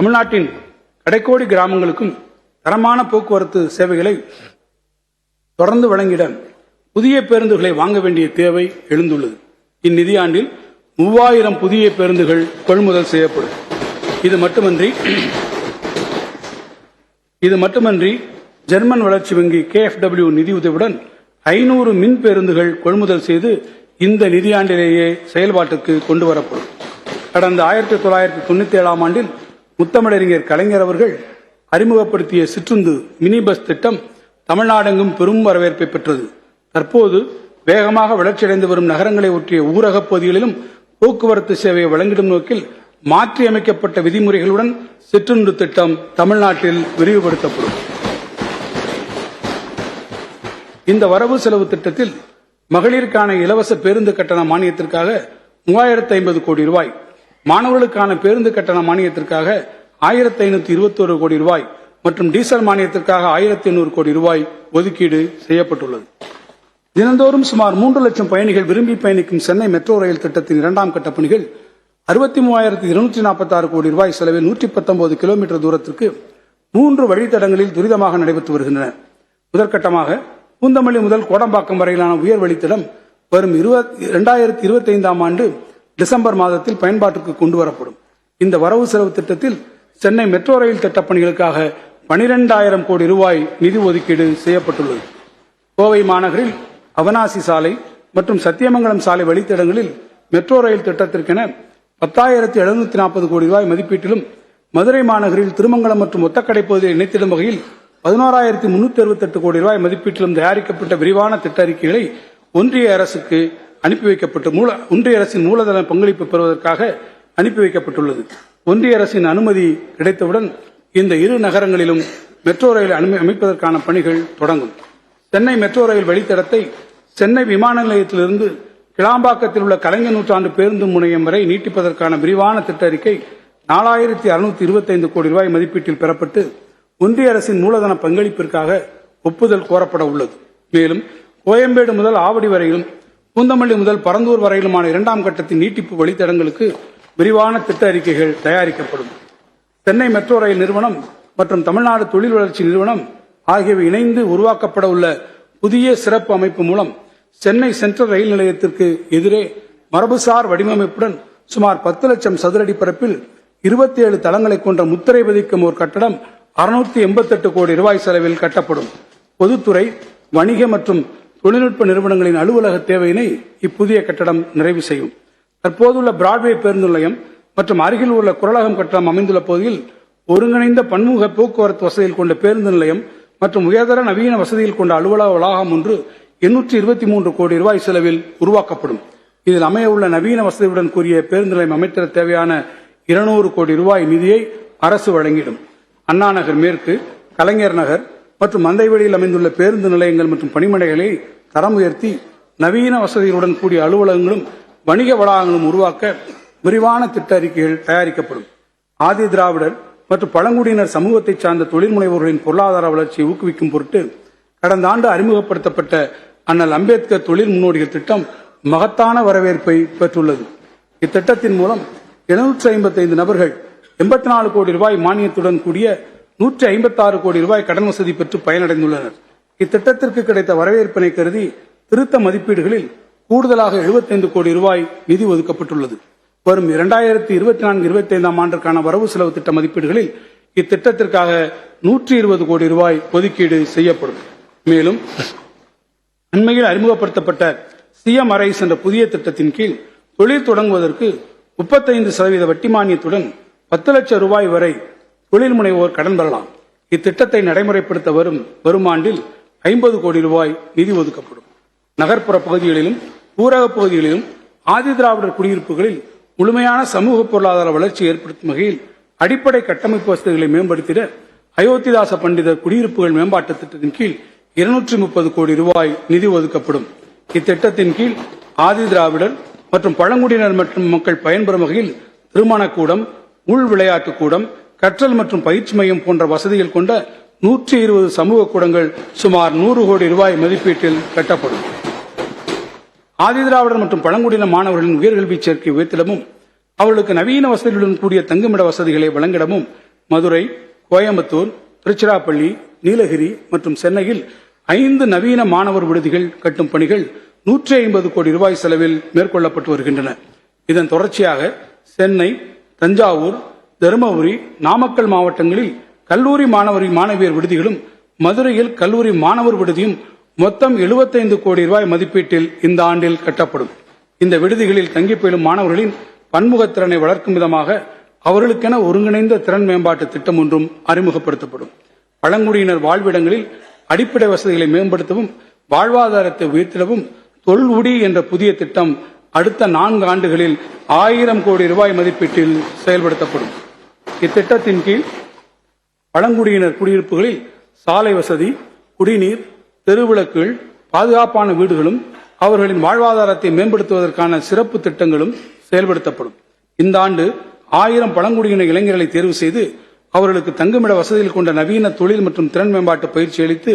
தமிழ்நாட்டின் கடைக்கோடி கிராமங்களுக்கும் தரமான போக்குவரத்து சேவைகளை தொடர்ந்து வழங்கிட புதிய பேருந்துகளை வாங்க வேண்டிய தேவை எழுந்துள்ளது. இந்நிதியாண்டில் 3000 புதிய பேருந்துகள் கொள்முதல் செய்யப்படும். இது மட்டுமன்றி ஜெர்மன் வளர்ச்சி வங்கி KfW நிதியுதவியுடன் 500 மின் பேருந்துகள் கொள்முதல் செய்து இந்த நிதியாண்டிலேயே செயல்பாட்டுக்கு கொண்டு வரப்படும். கடந்த 1997 ஆண்டில் முத்தமிழறிஞர் கலைஞர் அவர்கள் அறிமுகப்படுத்திய சிற்றுந்து மினி பஸ் திட்டம் தமிழ்நாடெங்கும் பெரும் வரவேற்பை பெற்றது. தற்போது வேகமாக வளர்ச்சியடைந்து வரும் நகரங்களை ஒட்டிய ஊரகப் பகுதிகளிலும் போக்குவரத்து சேவையை வழங்கிடும் நோக்கில் மாற்றியமைக்கப்பட்ட விதிமுறைகளுடன் சிற்றுந்து திட்டம் தமிழ்நாட்டில் விரிவுபடுத்தப்படும். இந்த வரவு செலவு திட்டத்தில் மகளிருக்கான இலவச பேருந்து கட்டண மானியத்திற்காக 3050 கோடி ரூபாய், மாணவர்களுக்கான பேருந்து கட்டண மானியத்திற்காக 1521 கோடி ரூபாய் மற்றும் டீசல் மானியத்திற்காக 1800 கோடி ரூபாய் ஒதுக்கீடு செய்யப்பட்டுள்ளது. தினந்தோறும் சுமார் 3 லட்சம் பயணிகள் விரும்பி பயணிக்கும் சென்னை மெட்ரோ ரயில் திட்டத்தின் 2ஆம் கட்ட பணிகள் 63246 கோடி ரூபாய் செலவில் 119 கிலோமீட்டர் தூரத்திற்கு 3 வழித்தடங்களில் துரிதமாக நடைபெற்று வருகின்றன. முதற்கட்டமாக பூந்தமல்லி முதல் கோடம்பாக்கம் வரையிலான உயர் வழித்தடம் வரும் 2025ஆம் ஆண்டு டிசம்பர் மாதத்தில் பயன்பாட்டுக்கு கொண்டு வரப்படும். இந்த வரவு செலவு திட்டத்தில் சென்னை மெட்ரோ ரயில் திட்டப்பணிகளுக்காக 12000 கோடி ரூபாய் நிதி ஒதுக்கீடு செய்யப்பட்டுள்ளது. கோவை மாநகரில் அவனாசி சாலை மற்றும் சத்தியமங்கலம் சாலை வழித்தடங்களில் மெட்ரோ ரயில் திட்டத்திற்கென 10,740 கோடி ரூபாய் மதிப்பீட்டிலும், மதுரை மாநகரில் திருமங்கலம் மற்றும் ஒத்தக்கடை பகுதியை இணைத்திடும் வகையில் 11,368 கோடி ரூபாய் மதிப்பீட்டிலும் தயாரிக்கப்பட்ட விரிவான திட்ட அறிக்கைகளை ஒன்றிய அரசுக்கு அனுப்பி வைக்கப்பட்டு ஒன்றிய அரசின் மூலதன பங்களிப்பு பெறுவதற்காக அனுப்பி வைக்கப்பட்டுள்ளது. ஒன்றிய அரசின் அனுமதி கிடைத்தவுடன் இந்த இரு நகரங்களிலும் மெட்ரோ ரயில் அமைப்பதற்கான பணிகள் தொடங்கும். சென்னை மெட்ரோ ரயில் வழித்தடத்தை சென்னை விமான நிலையத்திலிருந்து கிளாம்பாக்கத்தில் உள்ள கலைஞர் நூற்றாண்டு பேருந்து முனையம் வரை நீட்டிப்பதற்கான விரிவான திட்ட அறிக்கை 4,625 கோடி ரூபாய் மதிப்பீட்டில் பெறப்பட்டு ஒன்றிய அரசின் மூலதன பங்களிப்பிற்காக ஒப்புதல் கோரப்பட உள்ளது. மேலும் கோயம்பேடு முதல் ஆவடி வரையிலும் பூந்தமல்லி முதல் பரந்தூர் வரையிலுமான 2ஆம் கட்டத்தின் நீட்டிப்பு வழித்தடங்களுக்கு விரிவான திட்ட அறிக்கைகள் தயாரிக்கப்படும். சென்னை மெட்ரோ ரயில் நிறுவனம் மற்றும் தமிழ்நாடு தொழில் வளர்ச்சி நிறுவனம் ஆகியவை இணைந்து உருவாக்கப்பட உள்ள புதிய சிறப்பு அமைப்பு மூலம் சென்னை சென்ட்ரல் ரயில் நிலையத்திற்கு எதிரே மரபுசார் வடிவமைப்புடன் சுமார் 10 லட்சம் சதுரடி பரப்பில் 27 தளங்களை கொண்ட முத்திரை பதிக்கும் ஒரு கட்டடம் 688 கோடி ரூபாய் செலவில் கட்டப்படும். பொதுத்துறை, வணிக மற்றும் தொழில்நுட்ப நிறுவனங்களின் அலுவலக தேவையினை இப்புதிய கட்டடம் நிறைவு செய்யும். தற்போதுள்ள பிராட்வே பேருந்து நிலையம் மற்றும் அருகில் உள்ள குரலகம் கட்டடம் அமைந்துள்ள பகுதியில் ஒருங்கிணைந்த பன்முக போக்குவரத்து வசதியில் கொண்ட பேருந்து நிலையம் மற்றும் உயர்தர நவீன வசதியில் கொண்ட அலுவலக வளாகம் ஒன்று 823 கோடி ரூபாய் செலவில் உருவாக்கப்படும். இதில் அமைய உள்ள நவீன வசதியுடன் கூடிய பேருந்து நிலையம் அமைத்திட தேவையான 200 கோடி ரூபாய் நிதியை அரசு வழங்கிடும். அண்ணா நகர் மேற்கு, கலைஞர் நகர் மற்றும் மந்தைவெளியில் அமைந்துள்ள பேருந்து நிலையங்கள் மற்றும் பணிமனைகளை தரம் உயர்த்தி நவீன வசதிகளுடன் கூடிய அலுவலகங்களும் வணிக வளாகங்களும் உருவாக்க விரிவான திட்ட அறிக்கைகள் தயாரிக்கப்படும். ஆதி திராவிடர் மற்றும் பழங்குடியினர் சமூகத்தை சார்ந்த தொழில் முனைவோர்களின் பொருளாதார வளர்ச்சியை ஊக்குவிக்கும் பொருட்டு கடந்த ஆண்டு அறிமுகப்படுத்தப்பட்ட அண்ணல் அம்பேத்கர் தொழில் முன்னோடிகள் திட்டம் மகத்தான வரவேற்பை பெற்றுள்ளது. இத்திட்டத்தின் மூலம் 755 நபர்கள் 84 கோடி ரூபாய் மானியத்துடன் கூடிய 156 கோடி ரூபாய் கடன் வசதி பெற்று பயனடைந்துள்ளனர். இத்திட்டத்திற்கு கிடைத்த வரவேற்பினை கருதி திருத்த மதிப்பீடுகளில் கூடுதலாக 75 கோடி ரூபாய் நிதி ஒதுக்கப்பட்டுள்ளது. வரும் 2024-25ஆம் ஆண்டிற்கான வரவு செலவு திட்ட மதிப்பீடுகளில் இத்திட்டத்திற்காக 120 கோடி ரூபாய் ஒதுக்கீடு செய்யப்படும். மேலும் அண்மையில் அறிமுகப்படுத்தப்பட்ட சிஎம் அரைஸ் என்ற புதிய திட்டத்தின் கீழ் தொழில் தொடங்குவதற்கு 35% வட்டி மானியத்துடன் 10 லட்சம் ரூபாய் வரை தொழில் முனைவோர் கடன் பெறலாம். இத்திட்டத்தை நடைமுறைப்படுத்த வரும் ஆண்டில் 50 கோடி ரூபாய் நிதி ஒதுக்கப்படும். நகர்ப்புற பகுதிகளிலும் ஊரக பகுதிகளிலும் ஆதி திராவிடர் குடியிருப்புகளில் முழுமையான சமூக பொருளாதார வளர்ச்சி ஏற்படுத்தும் வகையில் அடிப்படை கட்டமைப்பு வசதிகளை மேம்படுத்திட அயோத்திதாச பண்டிதர் குடியிருப்புகள் மேம்பாட்டு திட்டத்தின் கீழ் 230 கோடி ரூபாய் நிதி ஒதுக்கப்படும். இத்திட்டத்தின் கீழ் ஆதி திராவிடர் மற்றும் பழங்குடியினர் மற்றும் மக்கள் பயன்பெறும் வகையில் திருமணக்கூடம், உள் விளையாட்டு கூடம், கற்றல் மற்றும் பயிற்சி மையம் போன்ற வசதிகள் கொண்ட 120 சமூக கூடங்கள் சுமார் 100 கோடி ரூபாய் மதிப்பீட்டில் கட்டப்படும். ஆதிதிராவிடர் மற்றும் பழங்குடியின மாணவர்களின் உயர்கல்வி சேர்க்கை உயர்த்திடமும் அவர்களுக்கு நவீன வசதிகளுடன் கூடிய தங்குமிட வசதிகளை வழங்கிடமும் மதுரை, கோயம்புத்தூர், திருச்சிராப்பள்ளி, நீலகிரி மற்றும் சென்னையில் 5 நவீன மாணவர் விடுதிகள் கட்டும் பணிகள் 150 கோடி ரூபாய் செலவில் மேற்கொள்ளப்பட்டு வருகின்றன. இதன் தொடர்ச்சியாக சென்னை, தஞ்சாவூர், தருமபுரி, நாமக்கல் மாவட்டங்களில் கல்லூரி மாணவியர் விடுதிகளும், மதுரையில் கல்லூரி மாணவர் விடுதியும் மொத்தம் 75 கோடி ரூபாய் மதிப்பீட்டில் இந்த ஆண்டில் கட்டப்படும். இந்த விடுதிகளில் தங்கி பயிலும் மாணவர்களின் பன்முகத்திறனை வளர்க்கும் விதமாக அவர்களுக்கென ஒருங்கிணைந்த திறன் மேம்பாட்டு திட்டம் ஒன்றும் அறிமுகப்படுத்தப்படும். பழங்குடியினர் வாழ்விடங்களில் அடிப்படை வசதிகளை மேம்படுத்தவும் வாழ்வாதாரத்தை உயர்த்திடவும் தொல்குடி என்ற புதிய திட்டம் அடுத்த 4 ஆண்டுகளில் 1000 கோடி ரூபாய் மதிப்பீட்டில் செயல்படுத்தப்படும். இத்திட்டத்தின் கீழ் பழங்குடியினர் குடியிருப்புகளில் சாலை வசதி, குடிநீர், தெருவிளக்குகள், பாதுகாப்பான வீடுகளும் அவர்களின் வாழ்வாதாரத்தை மேம்படுத்துவதற்கான சிறப்பு திட்டங்களும் செயல்படுத்தப்படும். இந்த ஆண்டு 1000 பழங்குடியின இளைஞர்களை தேர்வு செய்து அவர்களுக்கு தங்குமிட வசதிகள் கொண்ட நவீன தொழில் மற்றும் திறன் மேம்பாட்டு பயிற்சி அளித்து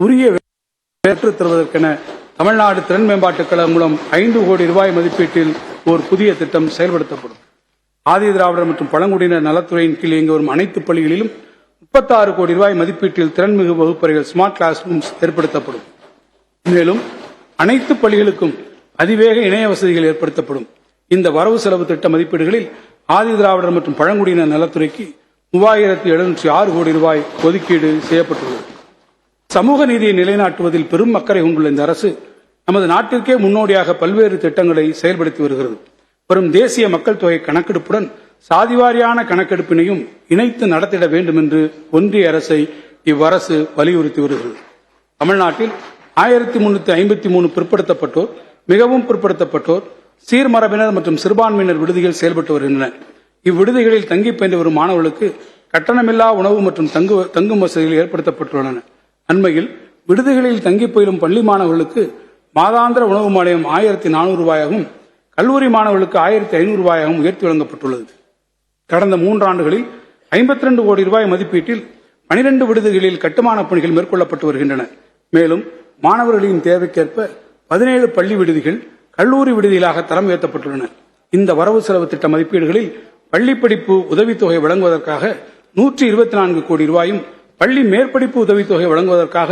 உரிய பெற்றுத் தருவதற்கென தமிழ்நாடு திறன் மேம்பாட்டுக் கழகம் மூலம் 5 கோடி ரூபாய் மதிப்பீட்டில் ஒரு புதிய திட்டம் செயல்படுத்தப்படும். ஆதி திராவிடர் மற்றும் பழங்குடியினர் நலத்துறையின் கீழ் இயங்கி வரும் அனைத்து பள்ளிகளிலும் 36 கோடி ரூபாய் மதிப்பீட்டில் திறன்மிகு வகுப்பறைகள் ஸ்மார்ட் கிளாஸ் ரூம்ஸ் ஏற்படுத்தப்படும். மேலும் அனைத்து பள்ளிகளுக்கும் அதிவேக இணைய வசதிகள் ஏற்படுத்தப்படும். இந்த வரவு செலவு திட்ட மதிப்பீடுகளில் ஆதி திராவிடர் மற்றும் பழங்குடியினர் நலத்துறைக்கு 3706 கோடி ரூபாய் ஒதுக்கீடு செய்யப்பட்டுள்ளது. சமூக நீதியை நிலைநாட்டுவதில் பெரும் அக்கறை கொண்டுள்ள இந்த அரசு நமது நாட்டிற்கே முன்னோடியாக பல்வேறு திட்டங்களை செயல்படுத்தி வருகிறது. வரும் தேசிய மக்கள் தொகை கணக்கெடுப்புடன் சாதிவாரியான கணக்கெடுப்பினையும் இணைத்து நடத்திட வேண்டும் என்று ஒன்றிய அரசை இவ்வரசு வலியுறுத்தி வருகிறது. தமிழ்நாட்டில் 1353 பிற்படுத்தப்பட்டோர், மிகவும் பிற்படுத்தப்பட்டோர், சீர்மரபினர் மற்றும் சிறுபான்மையினர் விடுதிகள் செயல்பட்டு வருகின்றன. இவ்விடுதிகளில் தங்கி பயின்று வரும் மாணவர்களுக்கு கட்டணமில்லா உணவு மற்றும் தங்கும் வசதிகள் ஏற்படுத்தப்பட்டுள்ளன. அண்மையில் விடுதிகளில் தங்கி பயிலும் பள்ளி மாணவர்களுக்கு மாதாந்திர உணவு மானியம் 1400 ரூபாயாகவும், கல்லூரி மாணவர்களுக்கு 1500 ரூபாயாகவும் உயர்த்தி வழங்கப்பட்டுள்ளது. கடந்த 3 ஆண்டுகளில் 52 கோடி ரூபாய் மதிப்பீட்டில் 12 விடுதிகளில் கட்டுமான பணிகள் மேற்கொள்ளப்பட்டு வருகின்றன. மேலும் மாணவர்களின் தேவைக்கேற்ப 17 பள்ளி விடுதிகள் கல்லூரி விடுதிகளாக தரம் உயர்த்தப்பட்டுள்ளன. இந்த வரவு செலவு திட்ட மதிப்பீடுகளில் பள்ளி படிப்பு உதவித்தொகை வழங்குவதற்காக 124 கோடி ரூபாயும், பள்ளி மேற்படிப்பு உதவித்தொகை வழங்குவதற்காக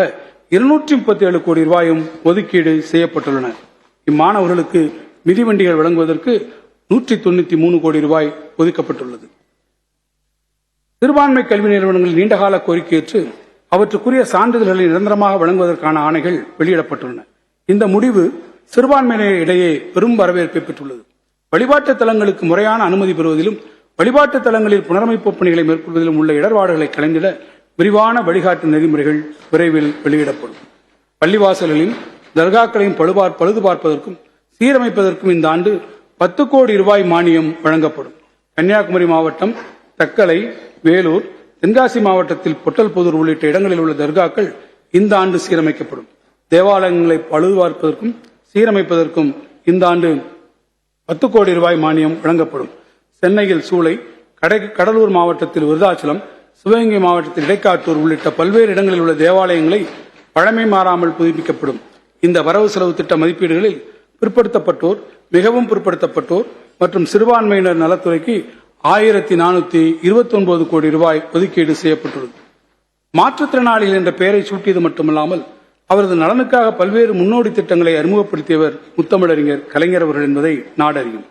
237 கோடி ரூபாயும் ஒதுக்கீடு செய்யப்பட்டுள்ளன. இம்மாணவர்களுக்கு மிதிவண்டிகள் வழங்குவதற்கு 193 கோடி ரூபாய் ஒதுக்கப்பட்டுள்ளது. சிறுபான்மை கல்வி நிறுவனங்கள் நீண்டகால கோரிக்கையேற்று அவற்றுக்குரிய சான்றிதழ்களை நிரந்தரமாக வழங்குவதற்கான ஆணைகள் வெளியிடப்பட்டுள்ளன. இந்த முடிவு சிறுபான்மையினர் இடையே பெரும் வரவேற்பை பெற்றுள்ளது. வழிபாட்டு தலங்களுக்கு முறையான அனுமதி பெறுவதிலும் வழிபாட்டு தலங்களில் புனரமைப்பு பணிகளை மேற்கொள்வதிலும் உள்ள இடர்பாடுகளை களைந்திட விரிவான வழிகாட்டு நெறிமுறைகள் விரைவில் வெளியிடப்படும். பள்ளிவாசல்களில் தர்காக்களையும் பழுது பார்ப்பதற்கும் சீரமைப்பதற்கும் இந்த ஆண்டு 10 கோடி ரூபாய் மானியம் வழங்கப்படும். கன்னியாகுமரி மாவட்டம், தக்கலை, வேலூர், தென்காசி மாவட்டத்தில் பொட்டல்புதூர் உள்ளிட்ட இடங்களில் உள்ள தர்காக்கள் இந்த ஆண்டு சீரமைக்கப்படும். தேவாலயங்களை பழுது பார்ப்பதற்கும் சீரமைப்பதற்கும் இந்த ஆண்டு 10 கோடி ரூபாய் மானியம் வழங்கப்படும். சென்னையில் சூளை, கடலூர் மாவட்டத்தில் விருதாச்சலம், சிவகங்கை மாவட்டத்தில் இடைக்காட்டூர் உள்ளிட்ட பல்வேறு இடங்களில் உள்ள தேவாலயங்களை பழமை மாறாமல் புதுப்பிக்கப்படும். இந்த வரவு செலவு திட்ட மதிப்பீடுகளில் பிற்படுத்தப்பட்டோர், மிகவும் பிற்படுத்தப்பட்டோர் மற்றும் சிறுபான்மையினர் நலத்துறைக்கு 1429 கோடி ரூபாய் ஒதுக்கீடு செய்யப்பட்டுள்ளது. மாற்றுத்திறனாளிகள் என்ற பெயரை சூட்டியது மட்டுமல்லாமல் அவரது நலனுக்காக பல்வேறு முன்னோடி திட்டங்களை அறிமுகப்படுத்தியவர் முத்தமிழறிஞர் கலைஞர் அவர்கள் என்பதை நாடறியும்.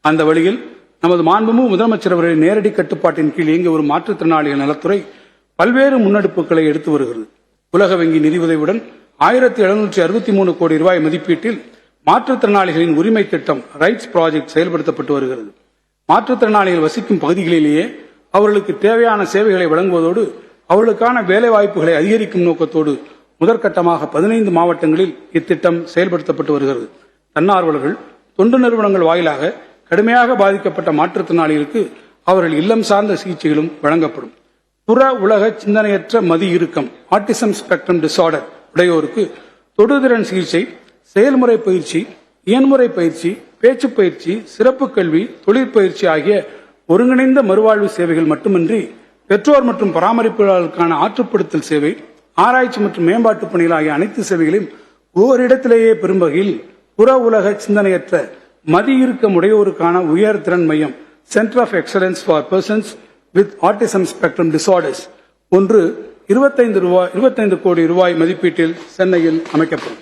அந்த வழியில் நமது மாண்புமிகு முதலமைச்சர் அவர்களின் நேரடி கட்டுப்பாட்டின் கீழ் இயங்கி ஒரு மாற்றுத்திறனாளிகள் நலத்துறை பல்வேறு முன்னெடுப்புகளை எடுத்து வருகிறது. உலக வங்கி நிதியுதவியுடன் 1763 கோடி ரூபாய் மதிப்பீட்டில் மாற்றுத்திறனாளிகளின் உரிமை திட்டம் ரைட்ஸ் ப்ராஜெக்ட் செயல்படுத்தப்பட்டு வருகிறது. மாற்றுத்திறனாளிகள் வசிக்கும் பகுதிகளிலேயே அவர்களுக்கு தேவையான சேவைகளை வழங்குவதோடு அவர்களுக்கான வேலை வாய்ப்புகளை அதிகரிக்கும் நோக்கத்தோடு முதற்கட்டமாக 15 மாவட்டங்களில் இத்திட்டம் செயல்படுத்தப்பட்டு வருகிறது. தன்னார்வலர்கள், தொண்டு நிறுவனங்கள் வாயிலாக கடுமையாக பாதிக்கப்பட்ட மாற்றுத்திறனாளிகளுக்கு அவர்கள் இல்லம் சார்ந்த சிகிச்சைகளும் வழங்கப்படும். புற உலக சிந்தனையற்ற மதி இறுக்கம் ஆட்டிசம் ஸ்பெக்ட்ரம் டிசார்டர் உடையோருக்கு தொடுதிறன் சிகிச்சை, செயல்முறை பயிற்சி, இயன்முறை பயிற்சி, பேச்சு பயிற்சி, சிறப்பு கல்வி, தொழிற்பயிற்சி ஆகிய ஒருங்கிணைந்த மறுவாழ்வு சேவைகள் மட்டுமின்றி பெற்றோர் மற்றும் பராமரிப்பாளர்களுக்கான ஆற்றுப்படுத்தல் சேவை, ஆராய்ச்சி மற்றும் மேம்பாட்டு பணிகள் ஆகிய அனைத்து சேவைகளையும் ஓரிடத்திலேயே பெறும் வகையில் புற உலக சிந்தனையற்ற மதி இறுக்கம் உடையோருக்கான உயர் திறன் மையம் centre of excellence for persons with autism spectrum disorders ஒன்று 25 கோடி ரூபாய் மதிப்பீட்டில் சென்னையில் அமைக்கப்படும்.